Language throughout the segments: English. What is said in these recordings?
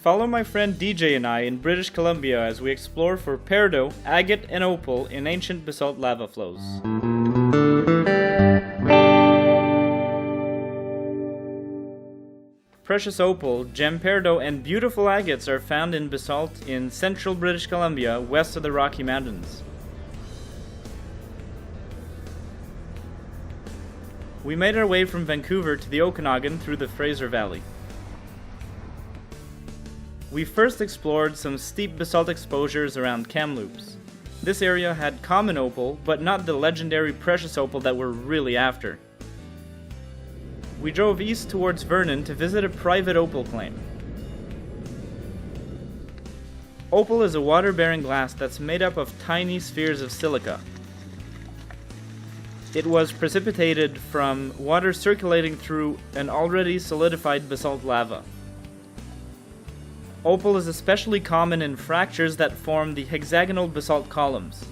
Follow my friend DJ and I in British Columbia as we explore for peridot, agate, and opal in ancient basalt lava flows. Precious opal, gem peridot, and beautiful agates are found in basalt in central British Columbia, west of the Rocky Mountains. We made our way from Vancouver to the Okanagan through the Fraser Valley. We first explored some steep basalt exposures around Kamloops. This area had common opal, but not the legendary precious opal that we're really after. We drove east towards Vernon to visit a private opal claim. Opal is a water-bearing glass that's made up of tiny spheres of silica. It was precipitated from water circulating through an already solidified basalt lava. Opal is especially common in fractures that form the hexagonal basalt columns.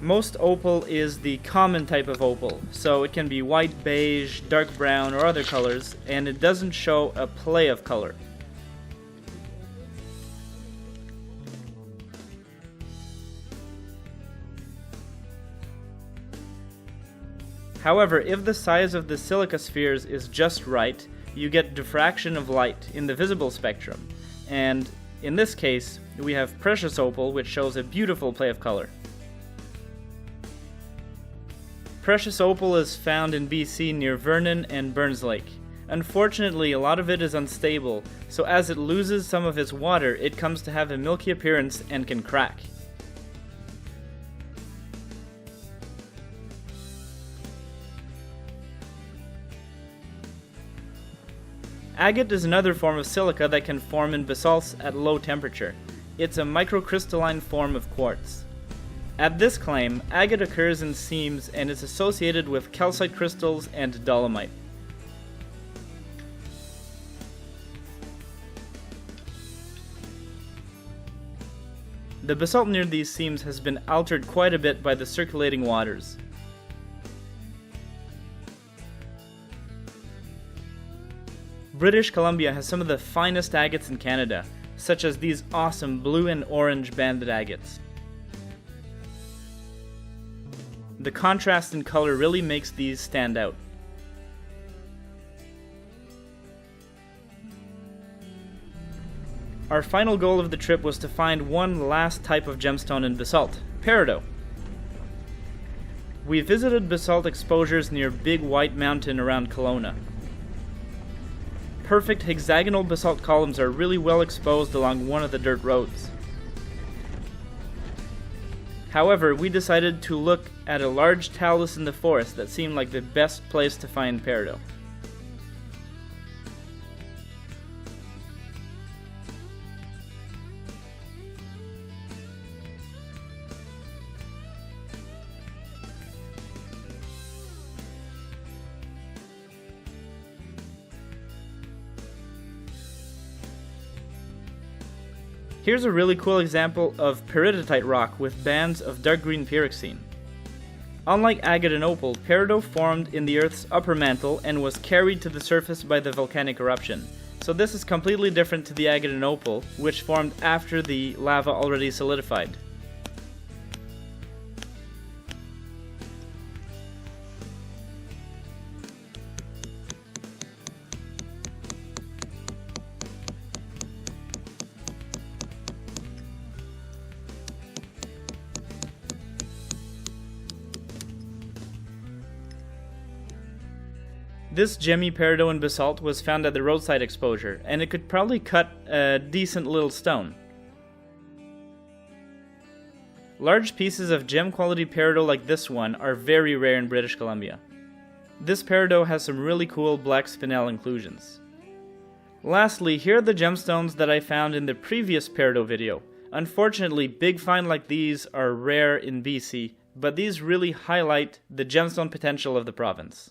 Most opal is the common type of opal, so it can be white, beige, dark brown, or other colors, and it doesn't show a play of color. However, if the size of the silica spheres is just right, you get diffraction of light in the visible spectrum, and in this case, we have precious opal, which shows a beautiful play of color. Precious opal is found in BC near Vernon and Burns Lake. Unfortunately, a lot of it is unstable, so as it loses some of its water, it comes to have a milky appearance and can crack. Agate is another form of silica that can form in basalts at low temperature. It's a microcrystalline form of quartz. At this claim, agate occurs in seams and is associated with calcite crystals and dolomite. The basalt near these seams has been altered quite a bit by the circulating waters. British Columbia has some of the finest agates in Canada, such as these awesome blue and orange banded agates. The contrast in color really makes these stand out. Our final goal of the trip was to find one last type of gemstone in basalt, peridot. We visited basalt exposures near Big White Mountain around Kelowna. Perfect hexagonal basalt columns are really well exposed along one of the dirt roads. However, we decided to look at a large talus in the forest that seemed like the best place to find peridot. Here's a really cool example of peridotite rock with bands of dark green pyroxene. Unlike agate and opal, peridot formed in the Earth's upper mantle and was carried to the surface by the volcanic eruption. So this is completely different to the agate and opal, which formed after the lava already solidified. This gemmy peridot in basalt was found at the roadside exposure, and it could probably cut a decent little stone. Large pieces of gem quality peridot like this one are very rare in British Columbia. This peridot has some really cool black spinel inclusions. Lastly, here are the gemstones that I found in the previous peridot video. Unfortunately, big finds like these are rare in BC, but these really highlight the gemstone potential of the province.